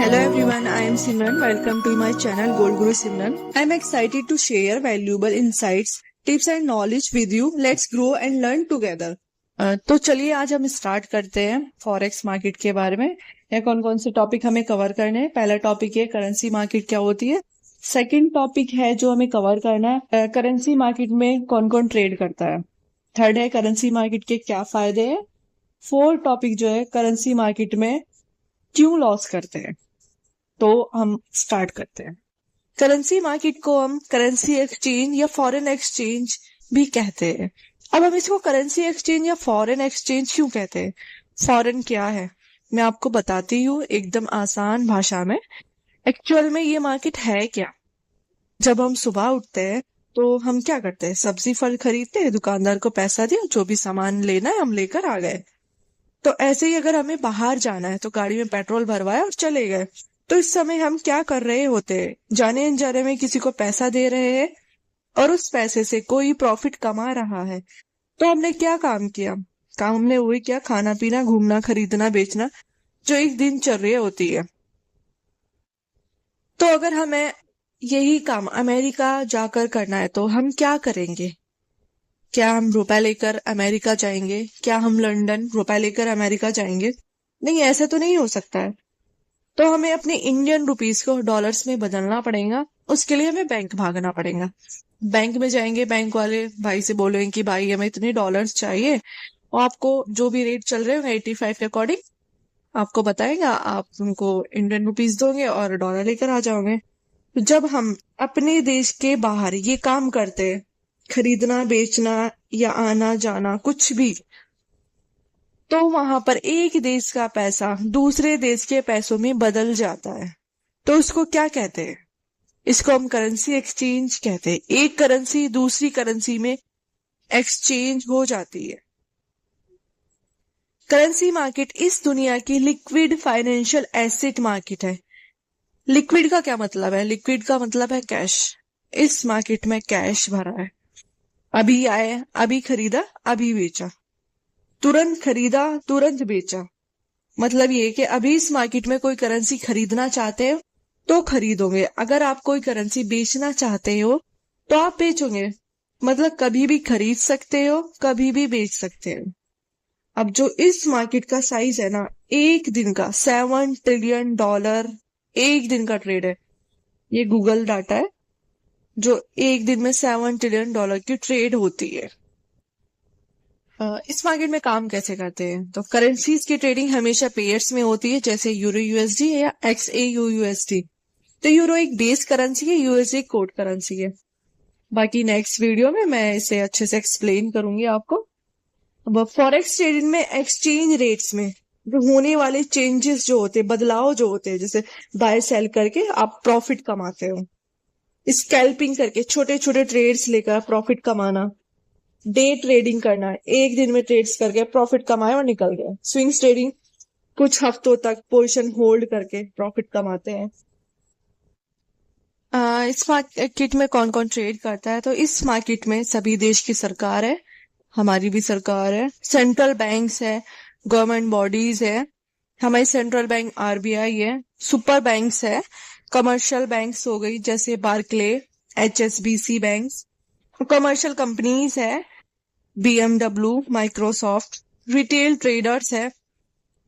Hello everyone, I am Simran. Welcome to my channel Gold Guru Simran. I am excited to share valuable insights, tips and knowledge with you. Let's grow and learn together. तो चलिए आज हम start करते हैं forex market के बारे में। या कौन कौन से टॉपिक हमें कवर करने हैं। पहला टॉपिक है करेंसी मार्केट क्या होती है। सेकंड टॉपिक है जो हमें कवर करना है करेंसी मार्केट में कौन कौन ट्रेड करता है। थर्ड है करेंसी मार्केट के क्या फायदे हैं। फोर्थ टॉपिक जो है करेंसी मार्केट में क्यों लॉस करते हैं। तो हम स्टार्ट करते हैं। करेंसी मार्केट को हम करेंसी एक्सचेंज या फॉरेन एक्सचेंज भी कहते हैं। अब हम इसको करेंसी एक्सचेंज या फॉरेन एक्सचेंज क्यों कहते हैं। फॉरेन क्या है मैं आपको बताती हूँ एकदम आसान भाषा में। एक्चुअल में ये मार्केट है क्या। जब हम सुबह उठते हैं तो हम क्या करते हैं, सब्जी फल खरीदते हैं, दुकानदार को पैसा दिया, जो भी सामान लेना है हम लेकर आ गए। तो ऐसे ही अगर हमें बाहर जाना है तो गाड़ी में पेट्रोल भरवाया और चले गए। तो इस समय हम क्या कर रहे होते हैं, जाने अनजाने में किसी को पैसा दे रहे हैं और उस पैसे से कोई प्रॉफिट कमा रहा है। तो हमने क्या काम किया, काम हमने वही किया, खाना पीना घूमना खरीदना बेचना, जो एक दिनचर्या होती है। तो अगर हमें यही काम अमेरिका जाकर करना है तो हम क्या करेंगे। क्या हम रुपए लेकर अमेरिका जाएंगे, क्या हम लंदन रुपए लेकर अमेरिका जाएंगे। नहीं, ऐसा तो नहीं हो सकता है। तो हमें अपने इंडियन रुपीस को डॉलर्स में बदलना पड़ेगा। उसके लिए हमें बैंक भागना पड़ेगा। बैंक में जाएंगे, बैंक वाले भाई से बोलेंगे कि भाई हमें इतने डॉलर्स चाहिए, और आपको जो भी रेट चल रहे होंगे 85 के अकॉर्डिंग आपको बताएगा। आप उनको इंडियन रुपीस दोगे और डॉलर लेकर आ जाओगे। तो जब हम अपने देश के बाहर ये काम करते हैं, खरीदना बेचना या आना जाना कुछ भी, तो वहां पर एक देश का पैसा दूसरे देश के पैसों में बदल जाता है। तो इसको क्या कहते हैं, इसको हम करेंसी एक्सचेंज कहते हैं। एक करेंसी दूसरी करेंसी में एक्सचेंज हो जाती है। करेंसी मार्केट इस दुनिया की लिक्विड फाइनेंशियल एसेट मार्केट है। लिक्विड का क्या मतलब है, लिक्विड का मतलब है कैश। इस मार्केट में कैश भरा है, अभी आए अभी खरीदा अभी बेचा, तुरंत खरीदा तुरंत बेचा। मतलब ये कि अभी इस मार्केट में कोई करेंसी खरीदना चाहते हो तो खरीदोगे, अगर आप कोई करेंसी बेचना चाहते हो तो आप बेचोगे। मतलब कभी भी खरीद सकते हो कभी भी बेच सकते हो। अब जो इस मार्केट का साइज है ना, एक दिन का $7 ट्रिलियन एक दिन का ट्रेड है। ये गूगल डाटा है, जो एक दिन में $7 ट्रिलियन की ट्रेड होती है। इस मार्केट में काम कैसे करते हैं, तो करेंसीज की ट्रेडिंग हमेशा पेयर्स में होती है, जैसे यूरो यूएसडी या XAU यूएसडी। तो यूरो एक बेस करेंसी है, यूएसडी एक कोड करेंसी है। बाकी नेक्स्ट वीडियो में मैं इसे अच्छे से एक्सप्लेन करूंगी आपको। अब फॉरेक्स ट्रेडिंग में एक्सचेंज रेट्स में जो होने वाले चेंजेस जो होते हैं, बदलाव जो होते हैं, जैसे बाय सेल करके आप प्रॉफिट कमाते हो, स्कैल्पिंग करके छोटे छोटे ट्रेड्स लेकर प्रॉफिट कमाना, डे ट्रेडिंग करना, एक दिन में ट्रेड्स करके प्रॉफिट कमाए और निकल गए, स्विंग्स ट्रेडिंग कुछ हफ्तों तक पोजीशन होल्ड करके प्रॉफिट कमाते हैं। इस मार्केट में कौन कौन ट्रेड करता है, तो इस मार्केट में सभी देश की सरकार है, हमारी भी सरकार है, सेंट्रल बैंक्स है, गवर्नमेंट बॉडीज है। हमारी सेंट्रल बैंक RBI है, सुपर बैंक्स है, कमर्शियल बैंक्स हो गई जैसे Barclays, HSBC banks, commercial companies है, BMW, माइक्रोसॉफ्ट, रिटेल ट्रेडर्स है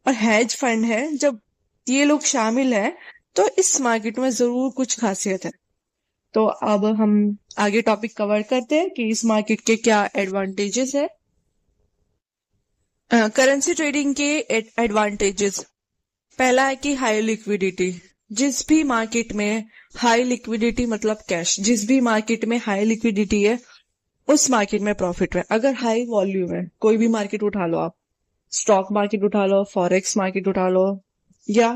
और हेज फंड है। जब ये लोग शामिल है तो इस मार्केट में जरूर कुछ खासियत है। तो अब हम आगे टॉपिक कवर करते हैं कि इस मार्केट के क्या एडवांटेजेस है। करेंसी ट्रेडिंग के एडवांटेजेस, पहला है कि हाई लिक्विडिटी। जिस भी मार्केट में हाई लिक्विडिटी मतलब कैश, जिस भी मार्केट में हाई लिक्विडिटी है उस मार्केट में प्रॉफिट है। अगर हाई वॉल्यूम है, कोई भी मार्केट उठा लो आप, स्टॉक मार्केट उठा लो, फॉरेक्स मार्केट उठा लो या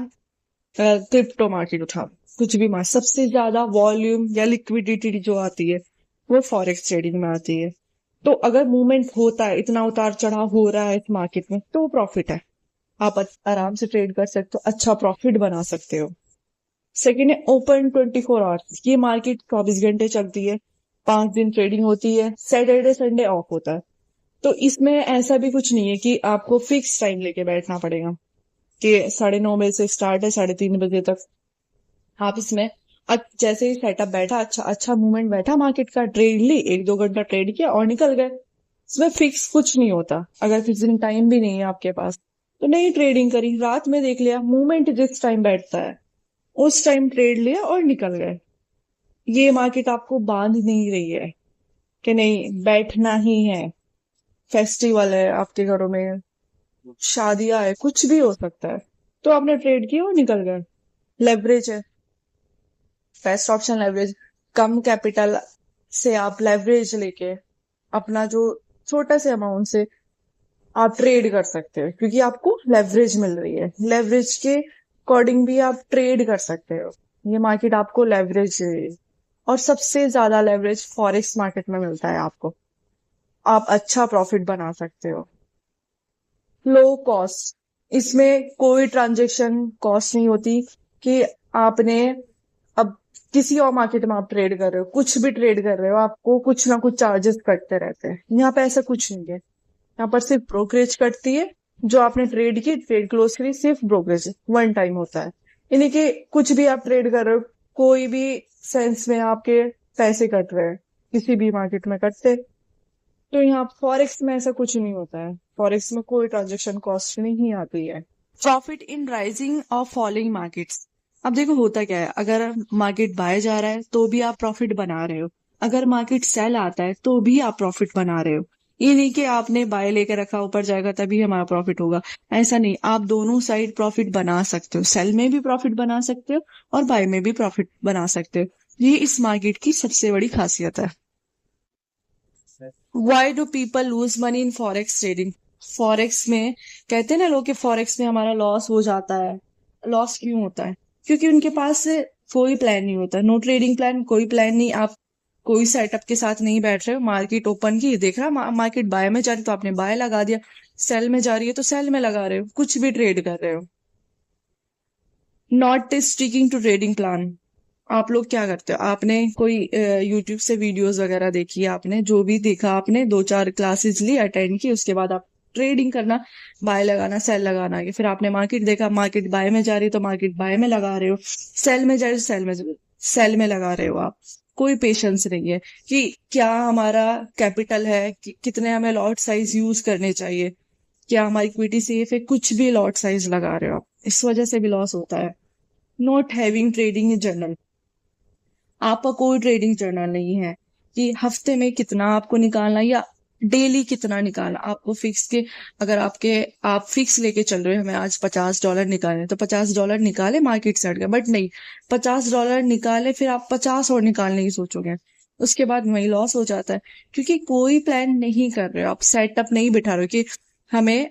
क्रिप्टो मार्केट उठा लो, कुछ भी मार्केट, सबसे ज्यादा वॉल्यूम या लिक्विडिटी जो आती है वो फॉरेक्स ट्रेडिंग में आती है। तो अगर मूवमेंट होता है, इतना उतार चढ़ाव हो रहा है इस मार्केट में, तो प्रॉफिट है, आप आराम से ट्रेड कर सकते हो, अच्छा प्रॉफिट बना सकते हो। सेकेंड है ओपन 24 आवर्स। ये मार्केट 24 घंटे चलती है, 5 दिन ट्रेडिंग होती है, सैटरडे संडे ऑफ होता है। तो इसमें ऐसा भी कुछ नहीं है कि आपको फिक्स टाइम लेके बैठना पड़ेगा। कि 9:30 बजे से स्टार्ट है, 3:30 बजे तक आप इसमें जैसे ही सेटअप बैठा, अच्छा अच्छा मूवमेंट बैठा, मार्केट का ट्रेड ली, 1-2 घंटा ट्रेड किया और निकल गए। इसमें फिक्स कुछ नहीं होता। अगर फिक्सिंग टाइम भी नहीं है आपके पास तो नहीं ट्रेडिंग करी, रात में देख लिया, मूवमेंट जिस टाइम बैठता है उस टाइम ट्रेड लिया और निकल गए। ये मार्केट आपको बांध नहीं रही है कि नहीं बैठना ही है। फेस्टिवल है आपके घरों में, शादियां है, कुछ भी हो सकता है, तो आपने ट्रेड किया और निकल गए। लेवरेज है, बेस्ट ऑप्शन लेवरेज। कम कैपिटल से आप लेवरेज लेके अपना जो छोटा से अमाउंट से आप ट्रेड कर सकते हो, क्योंकि आपको लेवरेज मिल रही है। लेवरेज के अकॉर्डिंग भी आप ट्रेड कर सकते हो। ये मार्केट आपको लेवरेज है। और सबसे ज्यादा लेवरेज फॉरेक्स मार्केट में मिलता है आपको। आप अच्छा प्रॉफिट बना सकते हो। लो कॉस्ट, इसमें कोई ट्रांजेक्शन कॉस्ट नहीं होती कि आपने अब किसी और मार्केट में आप ट्रेड कर रहे हो, कुछ भी ट्रेड कर रहे हो, आपको कुछ ना कुछ चार्जेस कटते रहते हैं। यहाँ पे ऐसा कुछ नहीं है। यहाँ पर सिर्फ ब्रोकरेज कटती है। जो आपने ट्रेड की, ट्रेड क्लोज करी, सिर्फ ब्रोकरेज वन टाइम होता है। यानी कि कुछ भी आप ट्रेड कर रहे हो, कोई भी सेंस में आपके पैसे कट रहे हैं, किसी भी मार्केट में कटते। तो यहाँ फॉरेक्स में ऐसा कुछ नहीं होता है। फॉरेक्स में कोई ट्रांजेक्शन कॉस्ट नहीं आती है। प्रॉफिट इन राइजिंग और फॉलिंग मार्केट्स। अब देखो होता क्या है, अगर मार्केट बाय जा रहा है तो भी आप प्रॉफिट बना रहे हो, अगर मार्केट सेल आता है तो भी आप प्रॉफिट बना रहे हो। ये नहीं कि आपने बाय लेकर रखा ऊपर जाएगा तभी हमारा प्रॉफिट होगा, ऐसा नहीं। आप दोनों साइड प्रॉफिट बना सकते हो, सेल में भी प्रॉफिट बना सकते हो और बाय में भी प्रॉफिट बना सकते हो। ये इस मार्केट की सबसे बड़ी खासियत है। Why do people lose money in forex trading. Forex में कहते हैं ना लोग कि फॉरेक्स में हमारा लॉस हो जाता है। लॉस क्यों होता है? क्योंकि उनके पास कोई प्लान नहीं होता। नो ट्रेडिंग प्लान, कोई प्लान नहीं। आप कोई सेटअप के साथ नहीं बैठ रहे हो। मार्केट ओपन की, देख रहा मार्केट बाय में जा रही तो आपने बाय लगा दिया, सेल में जा रही है तो सेल में लगा रहे हो, कुछ भी ट्रेड कर रहे हो। Not sticking to trading plan. आप लोग क्या करते हो, आपने कोई यूट्यूब से वीडियोस वगैरह देखी, आपने जो भी देखा, आपने 2-4 क्लासेस ली, अटेंड की, उसके बाद आप ट्रेडिंग करना, बाय लगाना, सेल लगाना है। फिर आपने मार्केट देखा, मार्केट बाय में जा रही है तो मार्केट बाय में लगा रहे हो, सेल में जा रही है सेल में लगा रहे हो आप। कोई पेशेंस नहीं है कि क्या हमारा कैपिटल है, कितने हमें लॉट साइज यूज करने चाहिए, क्या हमारी इक्विटी सेफ है, कुछ भी लॉट साइज लगा रहे हो आप, इस वजह से भी लॉस होता है। Not having trading in journal. आपका कोई ट्रेडिंग जर्नल नहीं है कि हफ्ते में कितना आपको निकालना या डेली कितना निकालना। आपको फिक्स के, अगर आप फिक्स लेके चल रहे हो हमें आज $50 निकालने, तो $50 निकाले, मार्केट सेट गया। बट नहीं, $50 निकाले फिर आप 50 और निकालने की सोचोगे, उसके बाद वही लॉस हो जाता है। क्योंकि कोई प्लान नहीं कर रहे हो आप, सेटअप नहीं बिठा रहे हो कि हमें,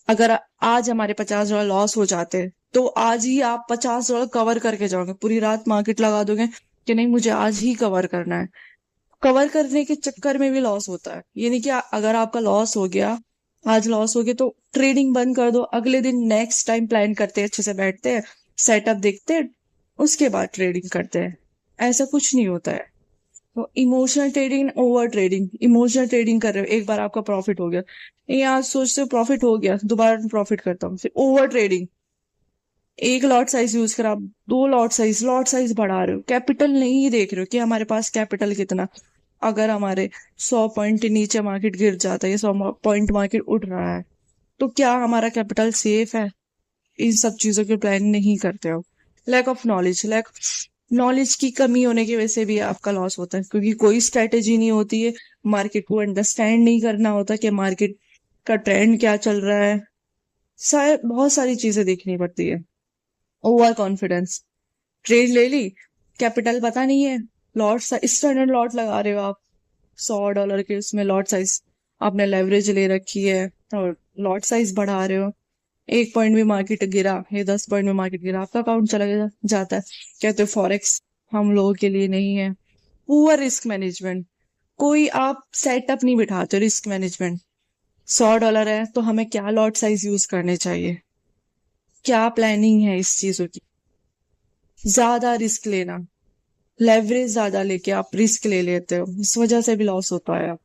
अगर आज हमारे $50 लॉस हो जाते तो आज ही आप $50 कवर करके जाओगे, पूरी रात मार्केट लगा दोगे कि नहीं मुझे आज ही कवर करना है। कवर करने के चक्कर में भी लॉस होता है। ये नहीं कि अगर आपका लॉस हो गया, आज लॉस हो गया तो ट्रेडिंग बंद कर दो, अगले दिन नेक्स्ट टाइम प्लान करते हैं, अच्छे से बैठते हैं, सेटअप देखते हैं, उसके बाद ट्रेडिंग करते हैं। ऐसा कुछ नहीं होता है। तो emotional trading, over trading. Emotional trading कर रहे हो, एक बार आपका प्रॉफिट हो गया, ये आज सोचते हो प्रॉफिट हो गया, दोबारा प्रॉफिट करता हूँ, फिर ओवर ट्रेडिंग। एक लॉट साइज यूज करा, 2 लॉट साइज बढ़ा रहे हो, कैपिटल नहीं देख रहे हो कि हमारे पास कैपिटल कितना। अगर हमारे 100 पॉइंट नीचे मार्केट गिर जाता है, 100 पॉइंट मार्केट उठ रहा है, तो क्या हमारा कैपिटल सेफ है? इन सब चीजों के प्लान नहीं करते हो। लैक ऑफ नॉलेज, नॉलेज की कमी होने की वजह से भी आपका लॉस होता है, क्योंकि कोई स्ट्रेटेजी नहीं होती है। मार्केट को अंडरस्टैंड नहीं करना होता कि मार्केट का ट्रेंड क्या चल रहा है। बहुत सारी चीजें देखनी पड़ती है। ओवर कॉन्फिडेंस, ट्रेड ले ली, कैपिटल पता नहीं है, लॉट स्टैंडर्ड लॉट लगा रहे हो आप, $100 के, उसमें लॉट साइज आपने लेवरेज ले रखी है और लॉट साइज बढ़ा रहे हो। 1 पॉइंट में मार्केट गिरा, ये 10 पॉइंट में मार्केट गिरा, आपका अकाउंट चला जाता है। कहते हो फॉरेक्स हम लोगों के लिए नहीं है। पुअर रिस्क मैनेजमेंट, कोई आप सेटअप नहीं बिठाते रिस्क मैनेजमेंट। $100 है तो हमें क्या लॉट साइज यूज करने चाहिए, क्या प्लानिंग है इस चीजों की। ज्यादा रिस्क लेना, लेवरेज ज्यादा लेके आप रिस्क ले लेते हो, इस वजह से भी लॉस होता है।